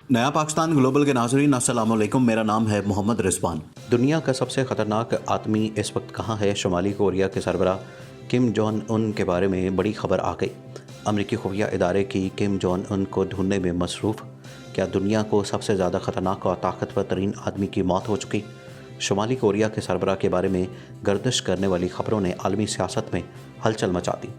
नया पाकिस्तान ग्लोबल के नाज़रीन अस्सलाम वालेकुम। मेरा नाम है मोहम्मद रिजवान। दुनिया का सबसे ख़तरनाक आदमी इस वक्त कहाँ है? शुमाली कोरिया के सरबराह किम जोंग उन के बारे में बड़ी खबर आ गई। अमरीकी खुफिया इदारे की किम जोंग उन को ढूंढने में मसरूफ़। क्या दुनिया को सबसे ज़्यादा ख़तरनाक और ताकतवर तरीन आदमी की मौत हो चुकी? शुमाली कोरिया के सरबराह के बारे में गर्दिश करने वाली खबरों ने आलमी सियासत में हलचल मचा दी।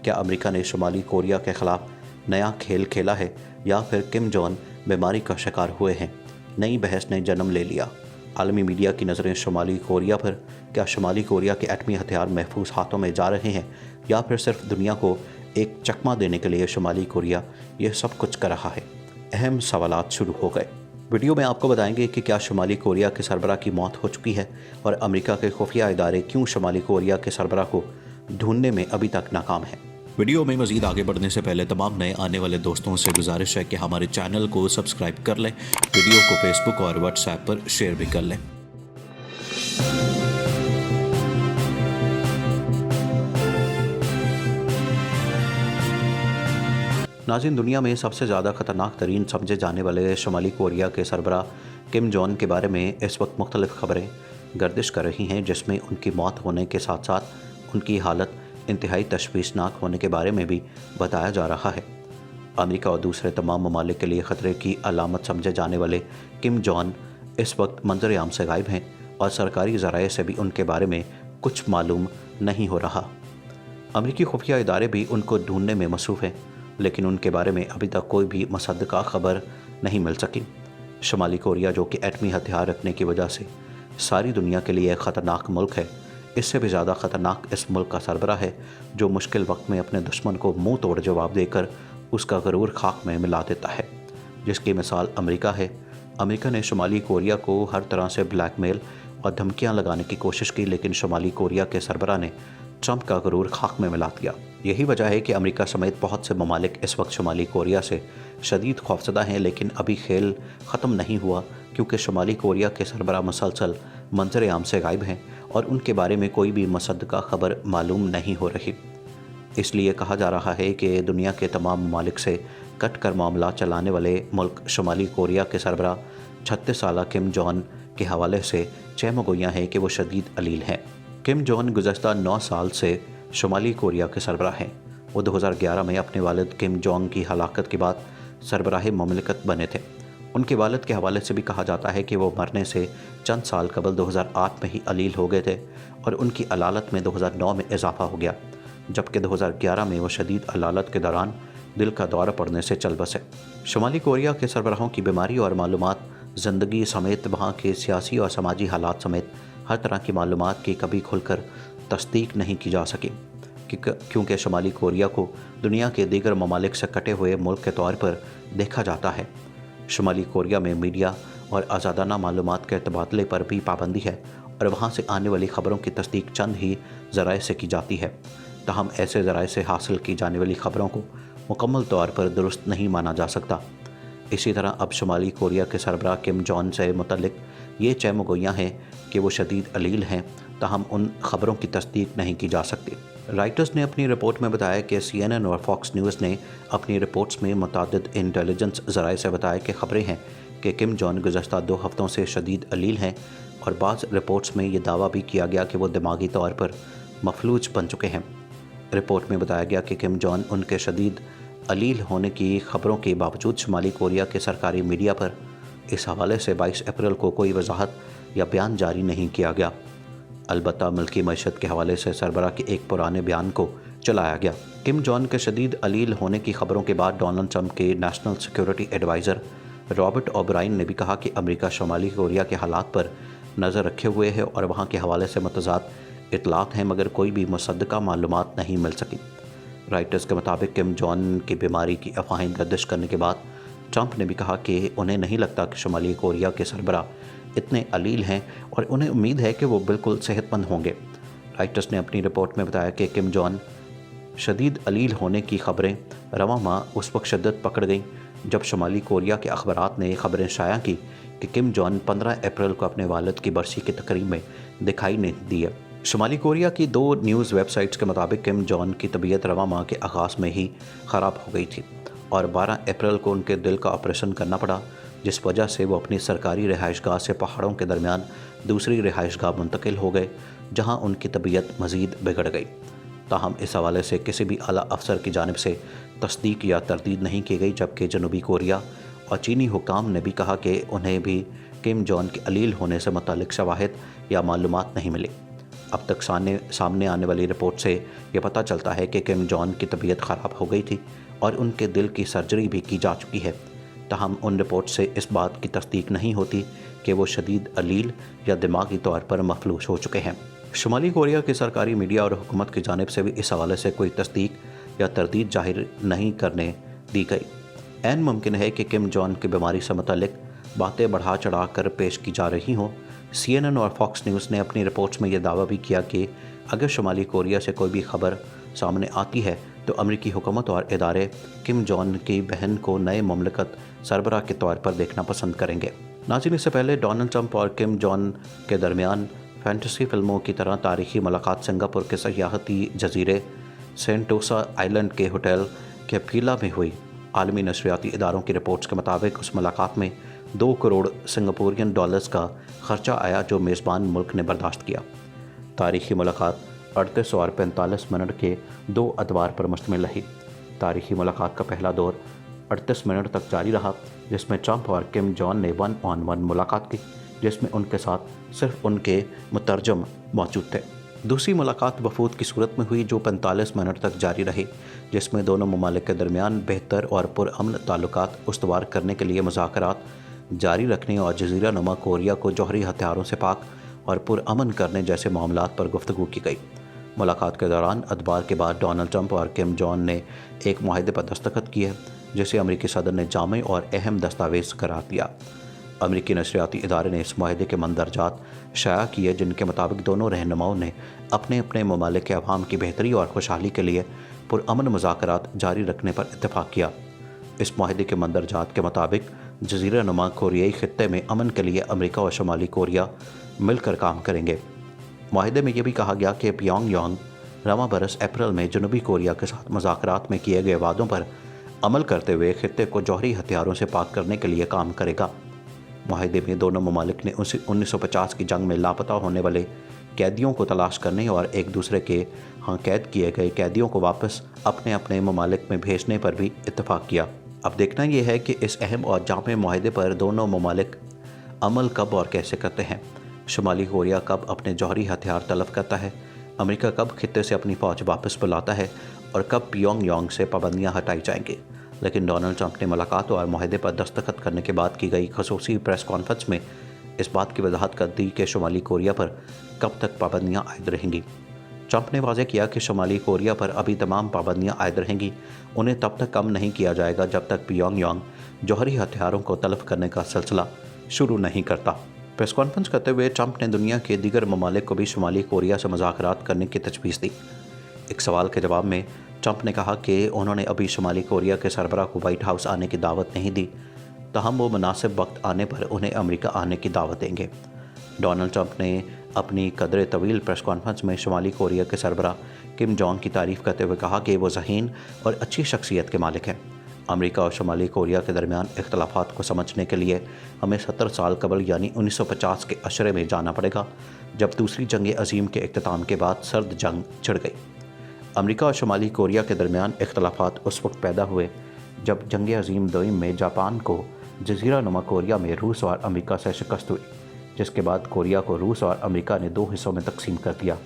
क्या अमेरिका ने शुमाली कोरिया के ख़िलाफ़ नया खेल खेला है या फिर किम जोंग बीमारी का शिकार हुए हैं? नई बहस ने जन्म ले लिया। आलमी मीडिया की नज़रें शुमाली कोरिया पर। क्या शुमाली कोरिया के एटमी हथियार महफूज हाथों में जा रहे हैं या फिर सिर्फ दुनिया को एक चकमा देने के लिए शुमाली कोरिया ये सब कुछ कर रहा है? अहम सवालात शुरू हो गए। वीडियो में आपको बताएंगे कि क्या शुमाली कोरिया के सरबराह की मौत हो चुकी है और अमेरिका के खुफिया इदारे क्यों शुमाली कोरिया के सरबराह को ढूंढने में अभी तक नाकाम हैं। वीडियो में मज़ीद आगे बढ़ने से पहले तमाम नए आने वाले दोस्तों से गुजारिश है कि हमारे चैनल को सब्सक्राइब कर लें, वीडियो को फेसबुक और व्हाट्सएप पर शेयर भी कर लें। नाज़रीन, दुनिया में सबसे ज़्यादा ख़तरनाक तरीन समझे जाने वाले शुमाली कोरिया के सरबराह किम जोंग के बारे में इस वक्त मुख्तलिफ खबरें गर्दिश कर रही हैं, जिसमें उनकी मौत होने के साथ साथ उनकी हालत इंतहाई तशवीशनाक होने के बारे में भी बताया जा रहा है। अमेरिका और दूसरे तमाम ममालिक के लिए ख़तरे की अलामत समझे जाने वाले किम जोंग इस वक्त मंजर आम से गायब हैं और सरकारी ज़राए से भी उनके बारे में कुछ मालूम नहीं हो रहा। अमेरिकी खुफिया इदारे भी उनको ढूंढने में मसरूफ़ हैं, लेकिन उनके बारे में अभी तक कोई भी मुसद्दका खबर नहीं मिल सकी। शुमाली कोरिया, जो कि एटमी हथियार रखने की वजह से सारी दुनिया के लिए ख़तरनाक मुल्क है, इससे भी ज़्यादा ख़तरनाक इस मुल्क का सरबराह है जो मुश्किल वक्त में अपने दुश्मन को मुंह तोड़ जवाब देकर उसका गरूर खाक में मिला देता है, जिसकी मिसाल अमेरिका है। अमेरिका ने शुमाली कोरिया को हर तरह से ब्लैकमेल और धमकियां लगाने की कोशिश की, लेकिन शुमाली कोरिया के सरबराह ने ट्रंप का गरूर खाक में मिला दिया। यही वजह है कि अमेरिका समेत बहुत से ममालिक इस वक्त शुमाली कोरिया से शदीद खौफजदा हैं, लेकिन अभी खेल ख़त्म नहीं हुआ, क्योंकि शुमाली कोरिया के सरबराह मुसलसल मंजर आम से गायब हैं और उनके बारे में कोई भी मुसद्दका खबर मालूम नहीं हो रही। इसलिए कहा जा रहा है कि दुनिया के तमाम ममालिक से कट कर मामला चलाने वाले मुल्क शुमाली कोरिया के सरबराह 36 साला किम जोंग के हवाले से चहमगोइयाँ हैं कि वो शदीद अलील हैं। किम जोंग गुज़श्ता 9 साल से शुमाली कोरिया के सरबराह हैं। वो 2011 में अपने वालिद किम जोंग की हलाकत के बाद सरबराह ममलिकत बने थे। उनके वालिद के हवाले से भी कहा जाता है कि वो मरने से चंद साल कबल 2008 में ही अलील हो गए थे और उनकी अलालत में 2009 में इजाफा हो गया, जबकि 2011 में वो शदीद अलालत के दौरान दिल का दौरा पड़ने से चल बसे। शुमाली कोरिया के सरबराहों की बीमारी और मालूमात, ज़िंदगी समेत वहाँ के सियासी और समाजी हालात समेत हर तरह की मालूमात की कभी खुलकर तस्दीक नहीं की जा सकी, क्योंकि शुमाली कोरिया को दुनिया के दीगर ममालिक से कटे हुए मुल्क के तौर पर देखा जाता है। शुमाली कोरिया में मीडिया और आज़ादाना मालूमात के तबादले पर भी पाबंदी है और वहाँ से आने वाली ख़बरों की तस्दीक चंद ही ज़राए से की जाती है। ताहम ऐसे ज़राए से हासिल की जाने वाली ख़बरों को मुकम्मल तौर पर दुरुस्त नहीं माना जा सकता। इसी तरह अब शुमाली कोरिया के सरबराह किम जोंग से मुतल्लिक ये चहमगोइयाँ हैं कि वो शदीद अलील हैं, ताहम उन ख़बरों की तस्दीक नहीं की जा सकती। राइटर्स ने अपनी रिपोर्ट में बताया कि CNN और फॉक्स न्यूज़ ने अपनी रिपोर्ट्स में मुतअद्दिद इंटेलिजेंस ज़राए से बताया कि ख़बरें हैं कि किम जोंग गुज़श्ता 2 हफ़्तों से शदीद अलील हैं और बाज़ रिपोर्ट्स में ये दावा भी किया गया कि वो दिमागी तौर पर मफलूज बन चुके हैं। रिपोर्ट में बताया गया कि किम जोंग उनके शदीद अलील होने की ख़बरों के बावजूद शुमाली कोरिया के सरकारी मीडिया पर इस हवाले से 22 अप्रैल को कोई वजाहत या बयान जारी नहीं किया गया। अलबत्ता मुल्की मईशत के हवाले से सरबराह के एक पुराने बयान को चलाया गया। किम जोंग के शदीद अलील होने की खबरों के बाद डोनाल्ड ट्रंप के national security adviser Robert O'Brien ने भी कहा कि अमेरिका शुमाली कोरिया के हालात पर नज़र रखे हुए है और वहाँ के हवाले से मतज़ाद इतलात हैं, मगर कोई भी मुसद्दका मालूमात नहीं मिल सकी। राइटर्स के मुताबिक किम जोंग की बीमारी की अफवाहें गर्दिश करने के बाद ट्रंप ने भी कहा कि उन्हें नहीं लगता कि शुमाली कोरिया के सरबराह इतने अलील हैं और उन्हें उम्मीद है कि वो बिल्कुल सेहतमंद होंगे। राइटर्स ने अपनी रिपोर्ट में बताया कि किम जोंग शदीद अलील होने की खबरें रवां माह उस वक्त शिद्दत पकड़ गईं जब शुमाली कोरिया के अखबारात ने खबरें शाया की कि किम जोंग 15 अप्रैल को अपने वालिद की बरसी की तकरीब में दिखाई नहीं दी है। शुमाली कोरिया की 2 न्यूज़ वेबसाइट्स के मुताबिक किम जोंग की तबीयत रवां माह के आगाज़ में ही ख़राब हो गई थी और 12 अप्रैल को उनके दिल का ऑपरेशन करना पड़ा, जिस वजह से वो अपनी सरकारी रिहाइशगाह से पहाड़ों के दरमियान दूसरी रिहाइशगाह मुंतकिल हो गए, जहां उनकी तबीयत मज़ीद बिगड़ गई। ताहम इस हवाले से किसी भी आला अफसर की जानिब से तस्दीक या तरदीद नहीं की गई, जबकि जनूबी कोरिया और चीनी हुकाम ने भी कहा कि उन्हें भी किम जॉन के अलील होने से मुतल्लिक शवाहिद या मालूमात नहीं मिली। अब तक सामने आने वाली रिपोर्ट से ये पता चलता है कि किम जॉन की तबीयत ख़राब हो गई थी और उनके दिल की सर्जरी भी की जा चुकी है। ताहम उन रिपोर्ट से इस बात की तस्दीक नहीं होती कि वो शदीद अलील या दिमागी तौर पर मफलूज हो चुके हैं। शुमाली कोरिया की सरकारी मीडिया और हुकूमत की जानिब से भी इस हवाले से कोई तस्दीक या तरदीद जाहिर नहीं करने दी गई। ऐन मुमकिन है कि किम जॉन की बीमारी से मुतल्लिक बातें बढ़ा चढ़ा कर पेश की जा रही हों। CNN और फॉक्स न्यूज़ ने अपनी रिपोर्ट्स में यह दावा भी किया कि अगर शुमाली कोरिया से कोई भी खबर सामने आती है तो अमरीकी हुकूमत और इदारे किम जॉन की बहन को नए मुमलकत सरबराह के तौर पर देखना पसंद करेंगे। नाज़रीन, इससे पहले डोनाल्ड ट्रंप और किम जॉन के दरमियान फैंटेसी फिल्मों की तरह तारीखी मुलाकात सिंगापुर के सयाहती जजीरे सेंटोसा आइलैंड के होटल कैपिला में हुई। आलमी नशरियाती इदारों की रिपोर्ट्स के मुताबिक उस मुलाकात में 2 करोड़ सिंगापुरियन डॉलर्स का खर्चा आया, जो मेज़बान मुल्क ने बर्दाश्त किया। तारीखी मुलाकात 38 और 45 मिनट के 2 अदवार पर मुश्तमिल रही। तारीखी मुलाकात का पहला दौर 38 मिनट तक जारी रहा, जिसमें ट्रंप और किम जॉन ने 1-on-1 मुलाकात की, जिसमें उनके साथ सिर्फ उनके मुतरजम मौजूद थे। दूसरी मुलाकात वफूद की सूरत में हुई, जो 45 मिनट तक जारी रही, जिसमें दोनों ममालिक के दरमियान बेहतर और पुरअमन ताल्लुकात उस्तवार करने के लिए मुज़ाकरात जारी रखने और जज़ीरा नुमा कोरिया को जौहरी हथियारों से पाक और पुरअमन करने जैसे मामलात पर गुफ्तगू की गई। मुलाकात के दौरान अदबार के बाद डोनाल्ड ट्रंप और किम जॉन ने एक मुआहदे पर दस्तखत किए, जिसे अमरीकी सदर ने जामे और अहम दस्तावेज़ करार दिया। अमरीकी नशरियाती इदारे ने इस मुआहदे के मंदरजात शाया किए, जिनके मुताबिक दोनों रहनुमाओं ने अपने अपने ममालिक के अवाम की बेहतरी और खुशहाली के लिए पुरअमन मुज़ाकरात जारी रखने पर इत्तफाक़ किया। इस मुआहदे के मंदरजात के मुताबिक जज़ीरा नुमा कोरियाई खित्ते में अमन के लिए अमरीका और शुमाली कोरिया मिलकर काम करेंगे। मुआहदे में यह भी कहा गया कि पियोंगयांग रवां बरस अप्रैल में जनूबी कोरिया के साथ मुज़ाकरात में किए गए वादों पर अमल करते हुए खित्ते को जौहरी हथियारों से पाक करने के लिए काम करेगा। मुआहदे में दोनों ममालिक ने 1950 की जंग में लापता होने वाले कैदियों को तलाश करने और एक दूसरे के यहाँ कैद किए गए कैदियों को वापस अपने अपने ममालिक में भेजने पर भी इत्तफाक़ किया। अब देखना यह है कि इस अहम और जामे मुआहदे पर दोनों ममालिक अमल कब और कैसे करते हैं। शुमाली कोरिया कब अपने जौहरी हथियार तलब करता है, अमेरिका कब खित्ते से अपनी फ़ौज वापस बुलाता है और कब पियोंगयांग से पाबंदियाँ हटाई जाएंगी। लेकिन डोनाल्ड ट्रंप ने मुलाकात और मुआहदे पर दस्तखत करने के बाद की गई खसूसी प्रेस कॉन्फ्रेंस में इस बात की वजाहत कर दी कि शुमाली कोरिया पर कब तक पाबंदियाँ आयद रहेंगी। ट्रंप ने वाज़ेह किया कि शुमाली कोरिया पर अभी तमाम पाबंदियाँ आयद रहेंगी, उन्हें तब तक कम नहीं किया जाएगा जब तक पियोंगयांग जौहरी हथियारों को तलब करने का सिलसिला शुरू नहीं करता। प्रेस कॉन्फ्रेंस करते हुए ट्रंप ने दुनिया के दीगर ममालिक को भी शुमाली कोरिया से मुज़ाकरात करने की तजवीज़ दी। एक सवाल के जवाब में ट्रंप ने कहा कि उन्होंने अभी शुमाली कोरिया के सरबराह को व्हाइट हाउस आने की दावत नहीं दी, ताहम वो मुनासिब वक्त आने पर उन्हें अमेरिका आने की दावत देंगे। डोनाल्ड ट्रंप ने अपनी कदर तवील प्रेस कॉन्फ्रेंस में शुमाली कोरिया के सरबराह किम जॉन की तारीफ़ करते हुए कहा कि वो ज़हीन और अच्छी शख्सियत के मालिक हैं। अमेरिका और शुमाली कोरिया के दरमियान इख्तलाफात को समझने के लिए हमें 70 साल कबल यानी 1950 के अशरे में जाना पड़ेगा, जब दूसरी जंग अज़ीम के इख्तिताम के बाद सर्द जंग छिड़ गई। अमेरिका और शुमाली कोरिया के दरमियान इख्तलाफात उस वक्त पैदा हुए जब जंग अज़ीम दोम में जापान को जज़ीरा नुमा कोरिया में रूस और अमेरिका से शिकस्त हुई, जिसके बाद कोरिया को रूस और अमेरिका ने 2 हिस्सों में तकसीम कर दिया।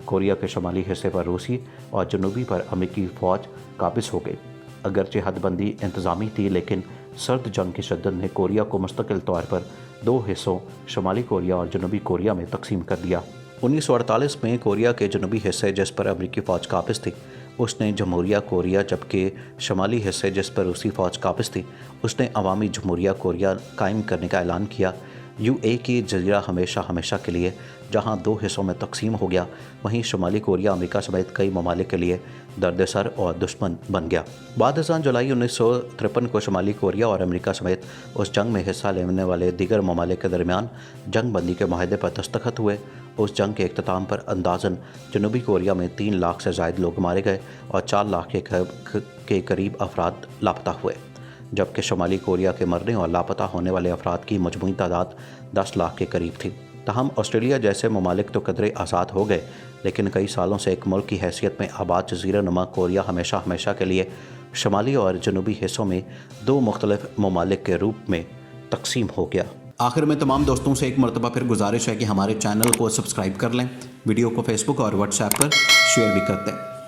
कोरिया के शुमाली हिस्से पर रूसी और जनूबी पर अमेरिकी फ़ौज काबिज हो गई। अगरचे हदबंदी इंतज़ामी थी, लेकिन सर्द जंग की शिद्दत ने कोरिया को मुस्तकिल तौर पर 2 हिस्सों शुमाली कोरिया और जनूबी कोरिया में तकसीम कर दिया। 1948 में कोरिया के जनूबी हिस्से जिस पर अमेरिकी फ़ौज काबिज थी उसने जमहूरिया कोरिया, जबकि शुमाली हिस्से जिस पर रूसी फ़ौज काबिज थी उसने अवामी जमहूरिया कोरिया कायम करने का ऐलान किया। की जज़ीरा हमेशा हमेशा के लिए जहां 2 हिस्सों में तकसीम हो गया, वहीं शुमाली कोरिया अमेरिका समेत कई ममालिक के लिए दर्द-ए-सर और दुश्मन बन गया। बाद जुलाई 1953 को शुमाली कोरिया और अमेरिका समेत उस जंग में हिस्सा लेने वाले दीगर ममालिक के दरमियान जंग बंदी के माहदे पर दस्तखत हुए। उस जंग के इख्तिताम पर अंदाज़न जनूबी कोरिया में 3 लाख से ज़ायद लोग मारे गए और 4 लाख के करीब अफराद लापता हुए। जबकि शुमाली कोरिया के मरने और लापता होने वाले अफराद की मजमूई तादाद 10 लाख के करीब थी। ताहम ऑस्ट्रेलिया जैसे ममालिक तो कदरे आज़ाद हो गए, लेकिन कई सालों से एक मुल्क की हैसियत में आबाद जज़ीरा नुमा कोरिया हमेशा हमेशा के लिए शुमाली और जनूबी हिस्सों में दो मुख्तलिफ ममालिक के रूप में तकसीम हो गया। आखिर में तमाम दोस्तों से एक मरतबा फिर गुजारिश है कि हमारे चैनल को सब्सक्राइब कर लें, वीडियो को फेसबुक और व्हाट्सएप पर शेयर भी करते हैं।